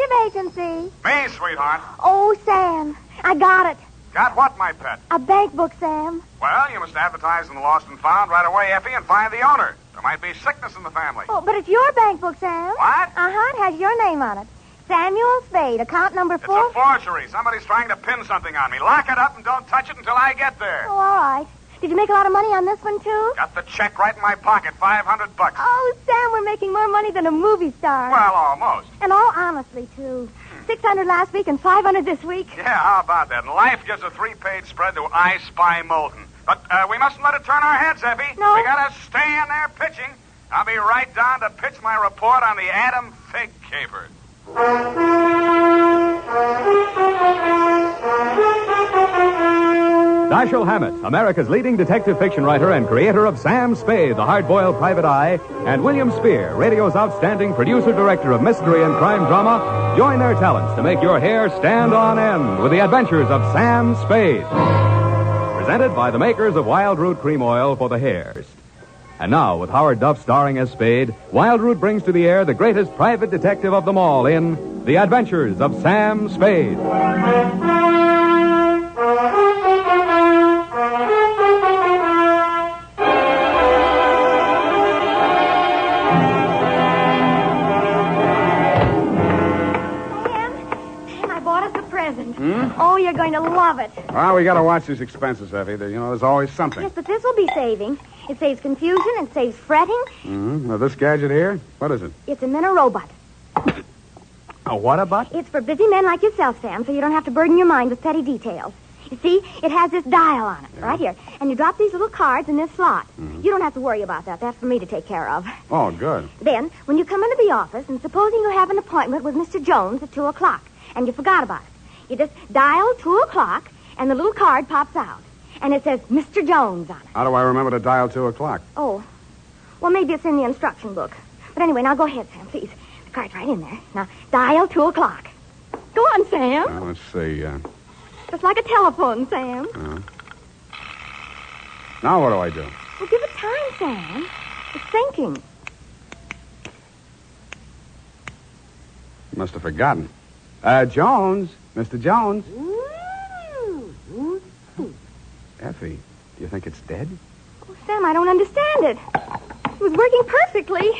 Detective Agency. Me, sweetheart. Oh, Sam, I got it. Got what, my pet? A bank book, Sam. Well, you must advertise in the Lost and Found right away, Effie, and find the owner. There might be sickness in the family. Oh, but it's your bank book, Sam. What? Uh-huh, it has your name on it. Samuel Spade, account number 4. It's a forgery. Somebody's trying to pin something on me. Lock it up and don't touch it until I get there. Oh, all right. Did you make a lot of money on this one, too? Got the check right in my pocket, $500. Oh, Sam, we're making more money than a movie star. Well, almost. And all honestly, too. 600 last week and 500 this week. Yeah, how about that? And life gives a 3-page spread to I Spy Molten. But we mustn't let it turn our heads, Effie. No. We gotta stay in there pitching. I'll be right down to pitch my report on the Adam Figg caper. Dashiell Hammett, America's leading detective fiction writer and creator of Sam Spade, the hard-boiled private eye, and William Spear, radio's outstanding producer-director of mystery and crime drama, join their talents to make your hair stand on end with the Adventures of Sam Spade. Presented by the makers of Wild Root Cream Oil for the hairs. And now, with Howard Duff starring as Spade, Wild Root brings to the air the greatest private detective of them all in The Adventures of Sam Spade. Oh, you're going to love it. Well, we gotta watch these expenses, Effie. There's always something. Yes, but this will be saving. It saves confusion. It saves fretting. Mm-hmm. Now, this gadget here, what is it? It's a Minor robot. A what about? It's for busy men like yourself, Sam, so you don't have to burden your mind with petty details. You see, it has this dial on it, right here. And you drop these little cards in this slot. Mm-hmm. You don't have to worry about that. That's for me to take care of. Oh, good. Then, when you come into the office, and supposing you have an appointment with Mr. Jones at 2 o'clock, and you forgot about it, you just dial 2 o'clock, and the little card pops out. And it says Mr. Jones on it. How do I remember to dial 2 o'clock? Oh. Well, maybe it's in the instruction book. But anyway, now go ahead, Sam, please. The card's right in there. Now, dial 2 o'clock. Go on, Sam. Well, let's see. Just like a telephone, Sam. Now what do I do? Well, give it time, Sam. It's thinking. Must have forgotten. Jones. Mr. Jones. Effie, do you think it's dead? Oh, Sam, I don't understand it. It was working perfectly.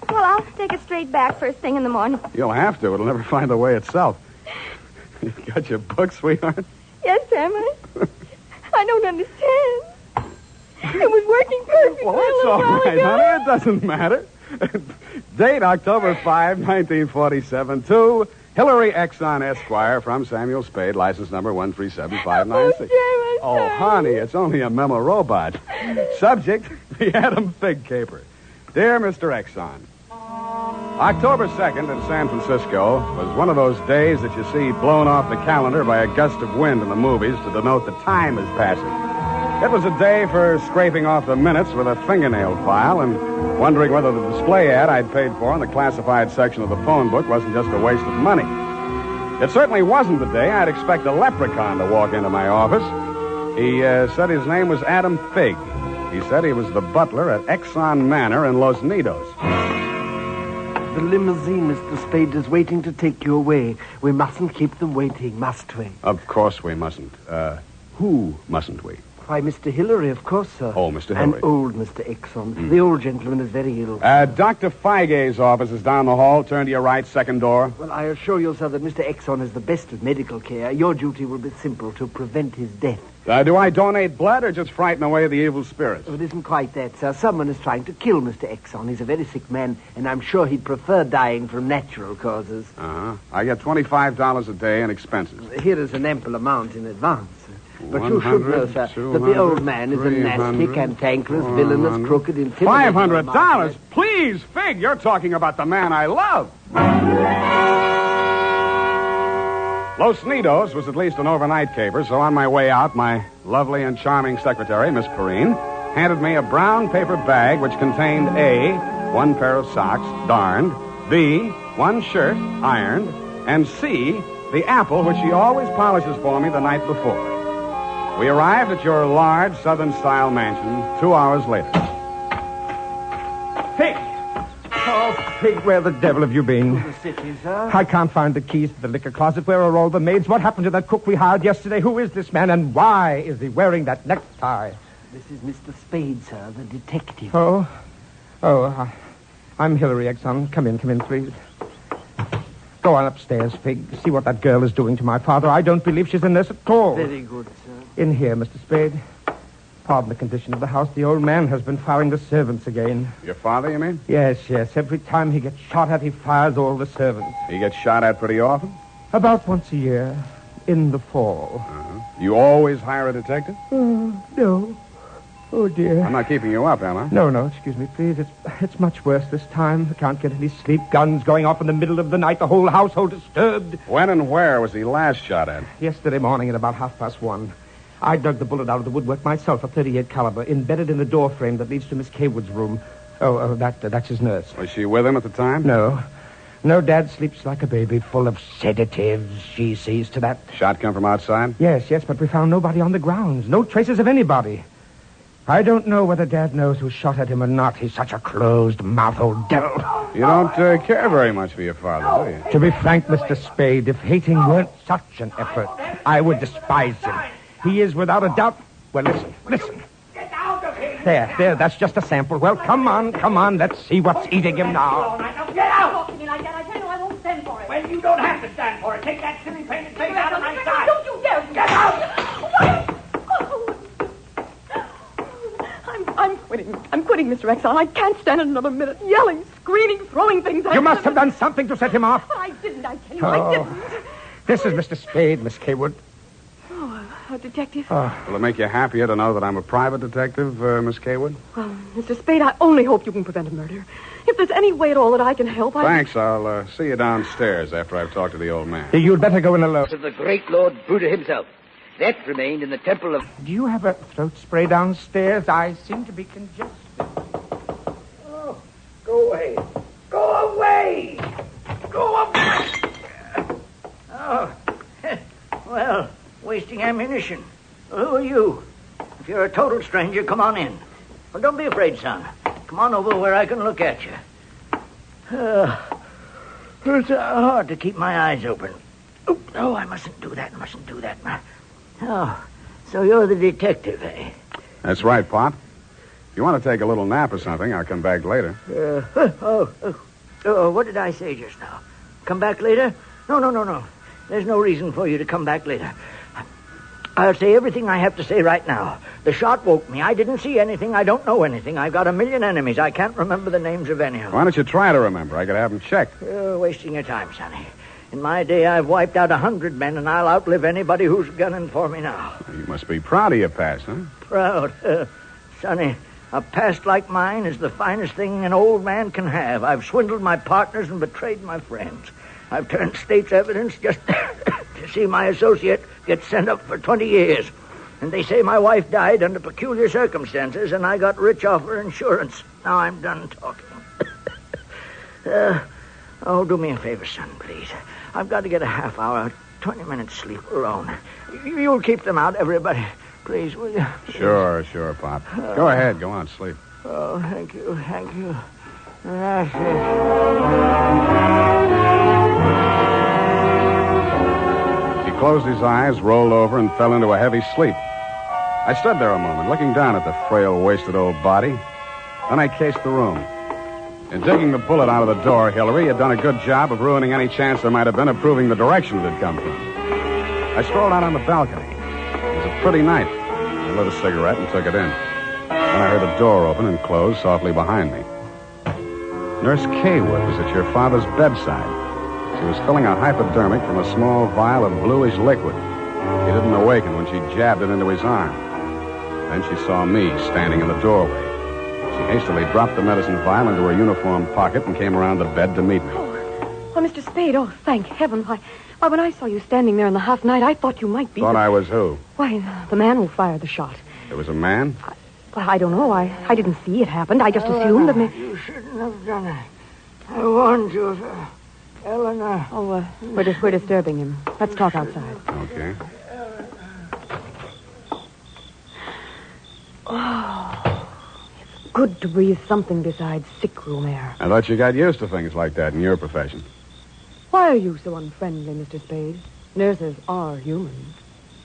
Well, I'll take it straight back first thing in the morning. You'll have to. It'll never find the way itself. You got your book, sweetheart? Yes, Sam. I don't understand. It was working perfectly. Well, it's all right, honey. It doesn't matter. Date October 5, 1947, to Hillary Exxon, Esquire, from Samuel Spade, license number 137596. Oh, honey, it's only a memo robot. Subject, the Adam Figg caper. Dear Mr. Exxon, October 2nd in San Francisco was one of those days that you see blown off the calendar by a gust of wind in the movies to denote the time is passing. It was a day for scraping off the minutes with a fingernail file and wondering whether the display ad I'd paid for in the classified section of the phone book wasn't just a waste of money. It certainly wasn't the day I'd expect a leprechaun to walk into my office. He said his name was Adam Figg. He said he was the butler at Exxon Manor in Los Needos. The limousine, Mr. Spade, is waiting to take you away. We mustn't keep them waiting, must we? Of course we mustn't. Who mustn't we? Why, Mr. Hillary, of course, sir. Oh, Mr. Hillary. And old Mr. Exxon. The old gentleman is very ill. Dr. Feige's office is down the hall. Turn to your right, second door. Well, I assure you, sir, that Mr. Exxon is the best of medical care. Your duty will be simple, to prevent his death. Do I donate blood or just frighten away the evil spirits? Oh, it isn't quite that, sir. Someone is trying to kill Mr. Exxon. He's a very sick man, and I'm sure he'd prefer dying from natural causes. Uh-huh. I get $25 a day in expenses. Here is an ample amount in advance. But you should know, sir, that the old man is a nasty, cantankerous, villainous, crooked, intimidating... $500? Please, Figg, you're talking about the man I love. Los Needos was at least an overnight caper, so on my way out, my lovely and charming secretary, Miss Perrine, handed me a brown paper bag which contained A, one pair of socks, darned, B, one shirt, ironed, and C, the apple which she always polishes for me the night before. We arrived at your large Southern-style mansion 2 hours later. Figg! Oh, Figg, where the devil have you been? To the city, sir. I can't find the keys to the liquor closet. Where are all the maids? What happened to that cook we hired yesterday? Who is this man, and why is he wearing that necktie? This is Mr. Spade, sir, the detective. I'm Hillary Exxon. Come in, please. Go on upstairs, Figg. See what that girl is doing to my father. I don't believe she's a nurse at all. Very good, sir. In here, Mr. Spade. Pardon the condition of the house. The old man has been firing the servants again. Your father, you mean? Yes. Every time he gets shot at, he fires all the servants. He gets shot at pretty often? About once a year. In the fall. You always hire a detective? No. Oh, dear. I'm not keeping you up, am I? No, excuse me, please. It's much worse this time. I can't get any sleep. Guns going off in the middle of the night. The whole household disturbed. When and where was he last shot at? Yesterday morning at about 1:30. I dug the bullet out of the woodwork myself, a .38 caliber, embedded in the door frame that leads to Miss Kaywood's room. That's his nurse. Was she with him at the time? No, Dad sleeps like a baby, full of sedatives. She sees to that. Shot come from outside? Yes, but we found nobody on the grounds. No traces of anybody. I don't know whether Dad knows who shot at him or not. He's such a closed-mouthed old devil. You don't care very much for your father, do you? To be frank, Mr. Spade, if hating weren't such an effort, I would despise him. He is without a doubt... Well, listen. Get out of here! There, that's just a sample. Well, come on, let's see what's eating him now. All right, now get out! Talk to me like that. I tell you I won't stand for it. Well, you don't have to stand for it. Take that silly painted face out of my sight. Don't you dare! Get out! I'm quitting, Mr. Exxon. I can't stand it another minute. Yelling, screaming, throwing things at You him. must have done something to set him off. But I didn't, I tell you, I didn't. This is Mr. Spade, Miss Kaywood. A detective? Will it make you happier to know that I'm a private detective, Miss Kaywood? Well, Mr. Spade, I only hope you can prevent a murder. If there's any way at all that I can help, Thanks. I'll see you downstairs after I've talked to the old man. You'd better go in alone. Of the great Lord Buddha himself. That remained in the temple of... Do you have a throat spray downstairs? I seem to be congested. Oh, go away. Go away! Go away! Oh, well, wasting ammunition. Well, who are you? If you're a total stranger, come on in. Well, don't be afraid, son. Come on over where I can look at you. It's hard to keep my eyes open. Oh, I mustn't do that. Oh, so you're the detective, eh? That's right, Pop. If you want to take a little nap or something, I'll come back later. What did I say just now? Come back later? No. There's no reason for you to come back later. I'll say everything I have to say right now. The shot woke me. I didn't see anything. I don't know anything. I've got a million enemies. I can't remember the names of any of them. Why don't you try to remember? I could have them checked. You're wasting your time, Sonny. In my day, I've wiped out 100 men, and I'll outlive anybody who's gunning for me now. You must be proud of your past, huh? Proud? Sonny, a past like mine is the finest thing an old man can have. I've swindled my partners and betrayed my friends. I've turned state's evidence just to see my associate get sent up for 20 years. And they say my wife died under peculiar circumstances, and I got rich off her insurance. Now I'm done talking. Do me a favor, son, please. I've got to get a half hour, 20 minutes sleep alone. You'll keep them out, everybody. Please, will you? Sure, Pop. Go ahead. Go on, sleep. Oh, thank you. He closed his eyes, rolled over, and fell into a heavy sleep. I stood there a moment, looking down at the frail, wasted old body. Then I cased the room. In digging the bullet out of the door, Hillary had done a good job of ruining any chance there might have been of proving the direction it had come from. I strolled out on the balcony. It was a pretty night. I lit a cigarette and took it in. Then I heard a door open and close softly behind me. Nurse Kaywood was at your father's bedside. She was filling a hypodermic from a small vial of bluish liquid. He didn't awaken when she jabbed it into his arm. Then she saw me standing in the doorway. She hastily dropped the medicine vial into her uniform pocket and came around the bed to meet me. Oh, Mr. Spade, thank heaven. Why, when I saw you standing there in the half night, I thought you might be... Thought I was who? Why, the man who fired the shot. There was a man? I don't know. I didn't see it happen. I just assumed that... You shouldn't have done it. I warned you, Eleanor. Oh, we're disturbing him. Let's talk outside. Okay. good to breathe something besides sick-room air. I thought you got used to things like that in your profession. Why are you so unfriendly, Mr. Spade? Nurses are humans,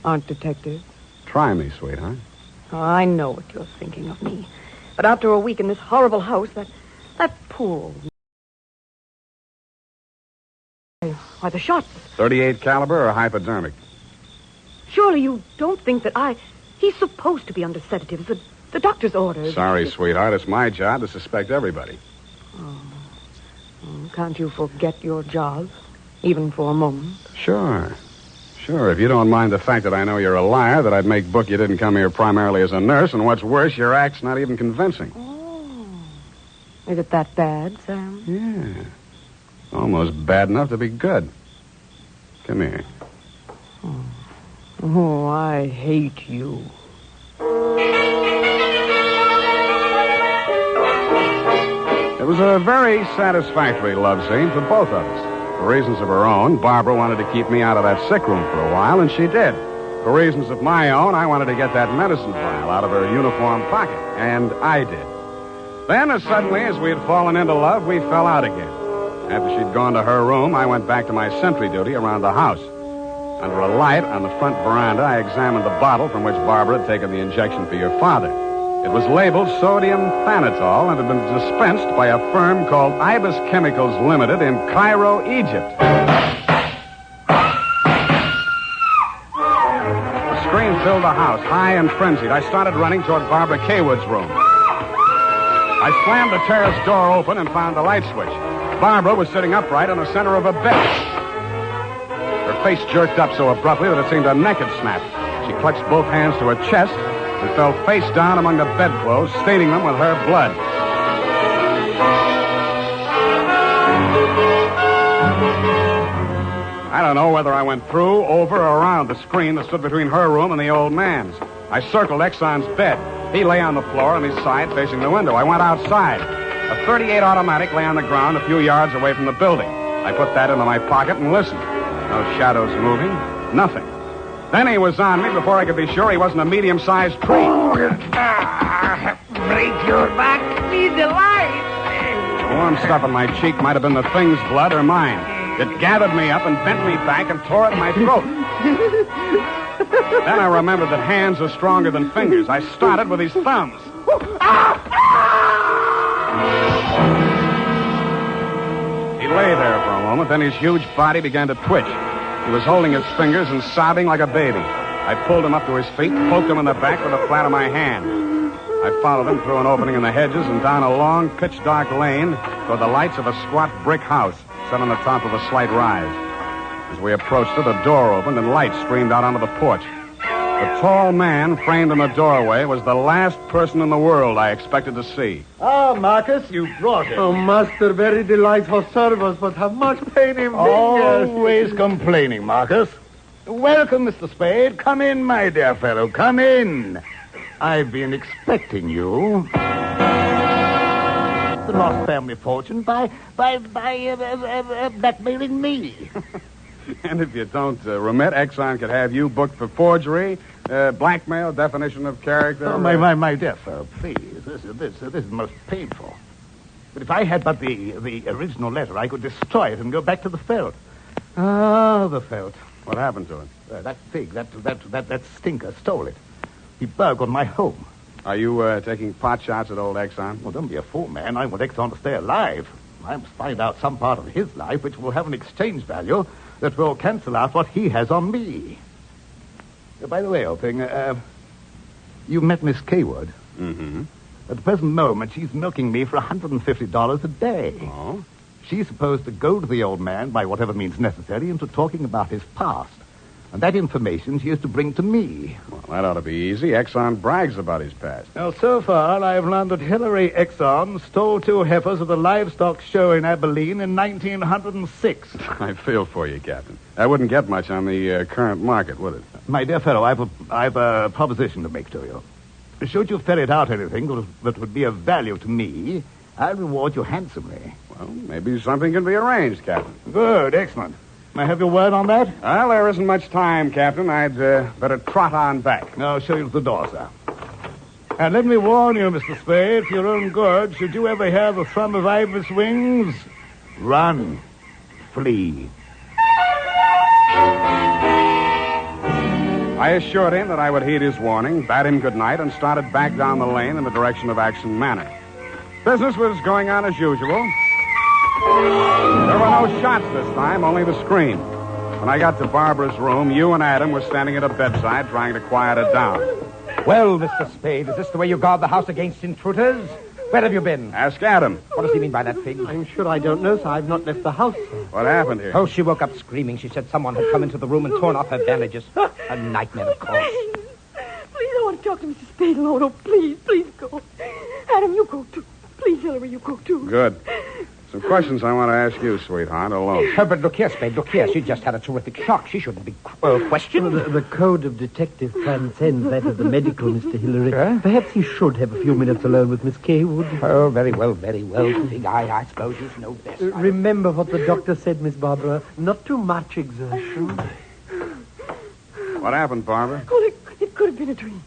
aren't detectives. Try me, sweetheart. Oh, I know what you're thinking of me. But after a week in this horrible house, that poor... Why, the shots... 38 caliber or hypodermic? Surely you don't think that He's supposed to be under sedatives. The doctor's orders. Sorry, sweetheart. It's my job to suspect everybody. Oh, can't you forget your job, even for a moment? Sure. If you don't mind the fact that I know you're a liar, that I'd make book you didn't come here primarily as a nurse, and what's worse, your act's not even convincing. Oh. Is it that bad, Sam? Yeah. Almost bad enough to be good. Come here. Oh, I hate you. It was a very satisfactory love scene for both of us. For reasons of her own, Barbara wanted to keep me out of that sick room for a while, and she did. For reasons of my own, I wanted to get that medicine vial out of her uniform pocket, and I did. Then, as suddenly as we had fallen into love, we fell out again. After she'd gone to her room, I went back to my sentry duty around the house. Under a light on the front veranda, I examined the bottle from which Barbara had taken the injection for your father. It was labeled sodium thanatol and had been dispensed by a firm called Ibis Chemicals Limited in Cairo, Egypt. A scream filled the house, high and frenzied. I started running toward Barbara Kaywood's room. I slammed the terrace door open and found the light switch. Barbara was sitting upright in the center of a bed. Her face jerked up so abruptly that it seemed a neck had snapped. She clutched both hands to her chest and fell face down among the bedclothes, staining them with her blood. I don't know whether I went through, over, or around the screen that stood between her room and the old man's. I circled Exxon's bed. He lay on the floor on his side facing the window. I went outside. A .38 automatic lay on the ground a few yards away from the building. I put that into my pocket and listened. No shadows moving. Nothing. Then he was on me before I could be sure he wasn't a medium-sized tree. Break your back, see the light. The warm stuff on my cheek might have been the thing's blood or mine. It gathered me up and bent me back and tore at my throat. Then I remembered that hands are stronger than fingers. I started with his thumbs. He lay there for a moment, then his huge body began to twitch. He was holding his fingers and sobbing like a baby. I pulled him up to his feet, poked him in the back with the flat of my hand. I followed him through an opening in the hedges and down a long, pitch-dark lane toward the lights of a squat brick house set on the top of a slight rise. As we approached it, a door opened and light streamed out onto the porch. The tall man framed in the doorway was the last person in the world I expected to see. Ah, Marcus, you brought it. Oh, master, very delightful service, but have much pain in fingers. Always complaining, Marcus. Welcome, Mr. Spade. Come in, my dear fellow. Come in. I've been expecting you. The lost family fortune by blackmailing me. And if you don't remit, Exxon could have you booked for forgery, blackmail, definition of character. Oh, my dear fellow, please. This is most painful. But if I had but the original letter, I could destroy it and go back to the Felt. Ah, the Felt. What happened to it? That Figg, that stinker stole it. He burgled my home. Are you taking pot shots at old Exxon? Well, don't be a fool, man. I want Exxon to stay alive. I must find out some part of his life which will have an exchange value that will cancel out what he has on me. By the way, old thing, you met Miss Kaywood. Mm-hmm. At the present moment, she's milking me for $150 a day. Oh? She's supposed to go to the old man, by whatever means necessary, into talking about his past. And that information she is to bring to me. Well, that ought to be easy. Exxon brags about his past. Now, so far, I've learned that Hillary Exxon stole 2 heifers at the livestock show in Abilene in 1906. I feel for you, Captain. That wouldn't get much on the current market, would it? My dear fellow, I've a proposition to make to you. Should you ferret out anything that would be of value to me, I'll reward you handsomely. Well, maybe something can be arranged, Captain. Good, excellent. May I have your word on that? Well, there isn't much time, Captain. I'd better trot on back. I'll show you to the door, sir. And let me warn you, Mr. Spade, for your own good, should you ever hear the thrum of Ibis wings, run. Flee. I assured him that I would heed his warning, bade him good night, and started back down the lane in the direction of Exxon Manor. Business was going on as usual. There were no shots this time, only the scream. When I got to Barbara's room, you and Adam were standing at a bedside trying to quiet her down. Well, Mr. Spade, is this the way you guard the house against intruders? Where have you been? Ask Adam. What does he mean by that, Figg? I'm sure I don't know, sir. I've not left the house, sir. What happened here? Oh, she woke up screaming. She said someone had come into the room and torn off her bandages. A nightmare, of course. Please, I want to talk to Mr. Spade alone. Oh, please go. Adam, you go too. Please, Hillary, you go too. Good. Some questions I want to ask you, sweetheart, alone. But look here, Spade, look here. She just had a terrific shock. She shouldn't be questioned. The code of detective transcends that of the medical, Mr. Hillary. Perhaps he should have a few minutes alone with Miss Kaywood. Oh, very well, Figg. I suppose you know best. Remember what the doctor said, Miss Barbara. Not too much exertion. What happened, Barbara? Oh, it could have been a dream.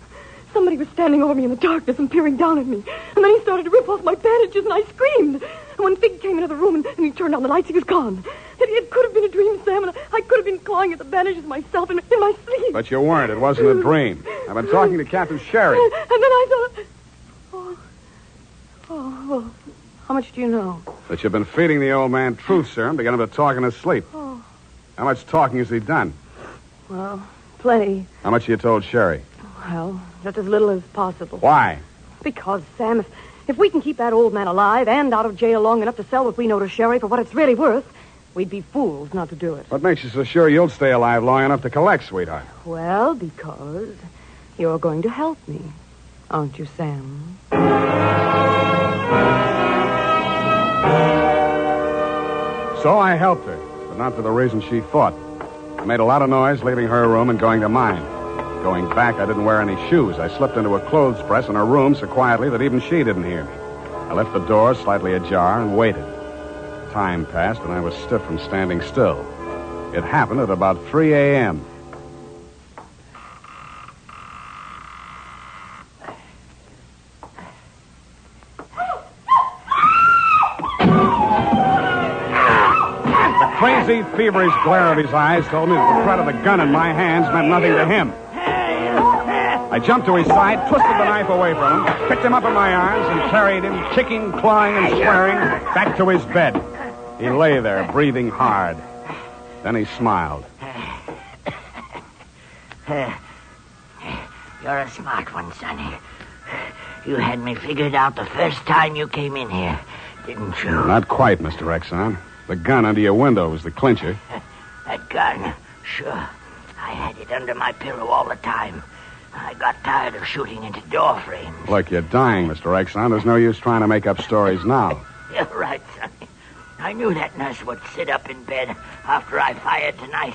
Somebody was standing over me in the darkness and peering down at me. And then he started to rip off my bandages, and I screamed. And when Figg came into the room and he turned on the lights, he was gone. It could have been a dream, Sam, and I could have been clawing at the bandages myself in my sleep. But you weren't. It wasn't a dream. I've been talking to Captain Sherry. And then I thought... Oh, well, how much do you know? That you've been feeding the old man truth serum to get him to talk in his sleep. Oh. How much talking has he done? Well, plenty. How much you told Sherry? Well, just as little as possible. Why? Because, Sam, if we can keep that old man alive and out of jail long enough to sell what we know to Sherry for what it's really worth, we'd be fools not to do it. What makes you so sure you'll stay alive long enough to collect, sweetheart? Well, because you're going to help me, aren't you, Sam? So I helped her, but not for the reason she thought. I made a lot of noise leaving her room and going to mine. Going back, I didn't wear any shoes. I slipped into a clothes press in her room so quietly that even she didn't hear me. I left the door slightly ajar and waited. Time passed, and I was stiff from standing still. It happened at about 3 a.m. The crazy, feverish glare of his eyes told me that the threat of the gun in my hands meant nothing to him. I jumped to his side, twisted the knife away from him, picked him up in my arms, and carried him, kicking, clawing, and swearing, back to his bed. He lay there, breathing hard. Then he smiled. You're a smart one, Sonny. You had me figured out the first time you came in here, didn't you? Not quite, Mr. Exxon. The gun under your window was the clincher. That gun? Sure. I had it under my pillow all the time. I got tired of shooting into door frames. Look, you're dying, Mr. Exxon. There's no use trying to make up stories now. You're right, Sonny. I knew that nurse would sit up in bed after I fired tonight.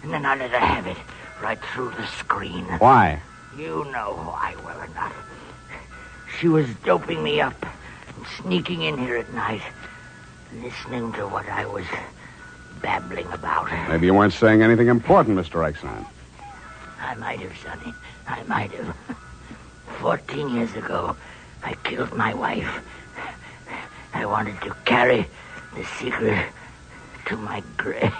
And then I let her have it right through the screen. Why? You know why, will or not. She was doping me up and sneaking in here at night, listening to what I was babbling about. Maybe you weren't saying anything important, Mr. Exxon. I might have, Sonny. I might have. 14 years ago, I killed my wife. I wanted to carry the secret to my grave.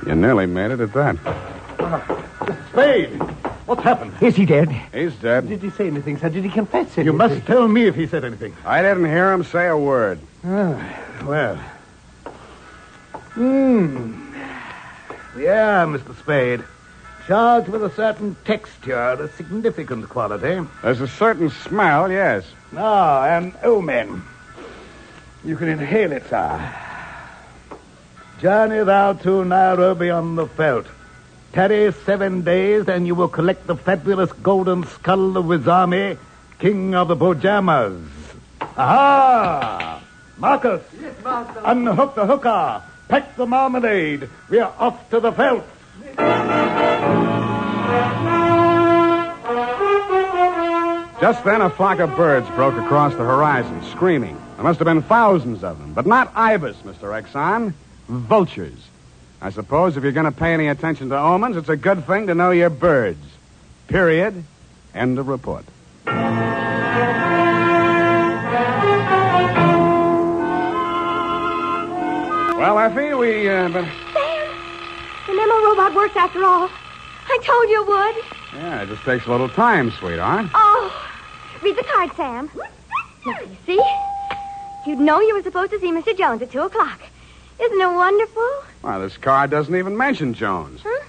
You nearly made it at that. Spade! What's happened? Is he dead? He's dead. Did he say anything, sir? Did he confess anything? You must tell me if he said anything. I didn't hear him say a word. Well. Yeah, Mr. Spade. Charged with a certain texture, a significant quality. There's a certain smell, yes. And omen. You can inhale it, sir. Journey thou to Nairobi on the veldt. Tarry 7 days, and you will collect the fabulous golden skull of Wizami, king of the Bojamas. Aha! Marcus! Yes, master. Unhook the hooker. Pack the marmalade. We are off to the veldt. Just then, a flock of birds broke across the horizon, screaming. There must have been thousands of them, but not ibis, Mr. Exxon. Vultures. I suppose if you're going to pay any attention to omens, it's a good thing to know your birds. Period. End of report. Well, Effie, Sam, the memo robot works after all. I told you it would. Yeah, it just takes a little time, sweetheart. Oh, read the card, Sam. Now, you see? You'd know you were supposed to see Mr. Jones at 2 o'clock. Isn't it wonderful? Well, this card doesn't even mention Jones. Huh?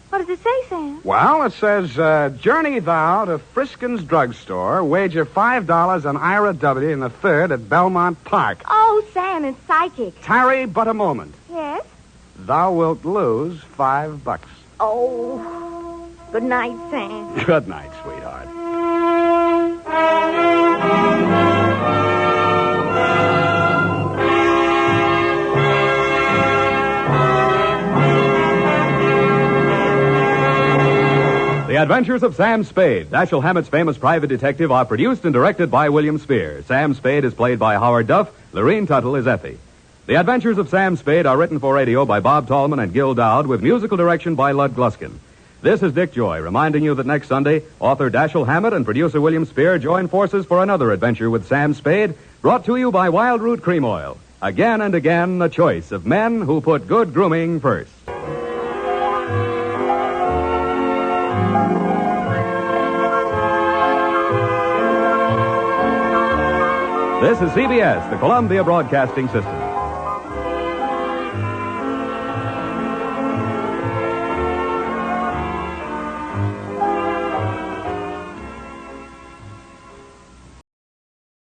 What does it say, Sam? Well, it says, journey thou to Friskin's drugstore, wager $5 on Ira W. in the third at Belmont Park. Oh, Sam, it's psychic. Tarry but a moment. Yes? Thou wilt lose $5. Oh, good night, Sam. Good night, sweetheart. The Adventures of Sam Spade, Dashiell Hammett's famous private detective, are produced and directed by William Spear. Sam Spade is played by Howard Duff. Lurene Tuttle is Effie. The Adventures of Sam Spade are written for radio by Bob Tallman and Gil Dowd with musical direction by Lud Gluskin. This is Dick Joy reminding you that next Sunday, author Dashiell Hammett and producer William Spear join forces for another adventure with Sam Spade, brought to you by Wild Root Cream Oil. Again and again, a choice of men who put good grooming first. This is CBS, the Columbia Broadcasting System.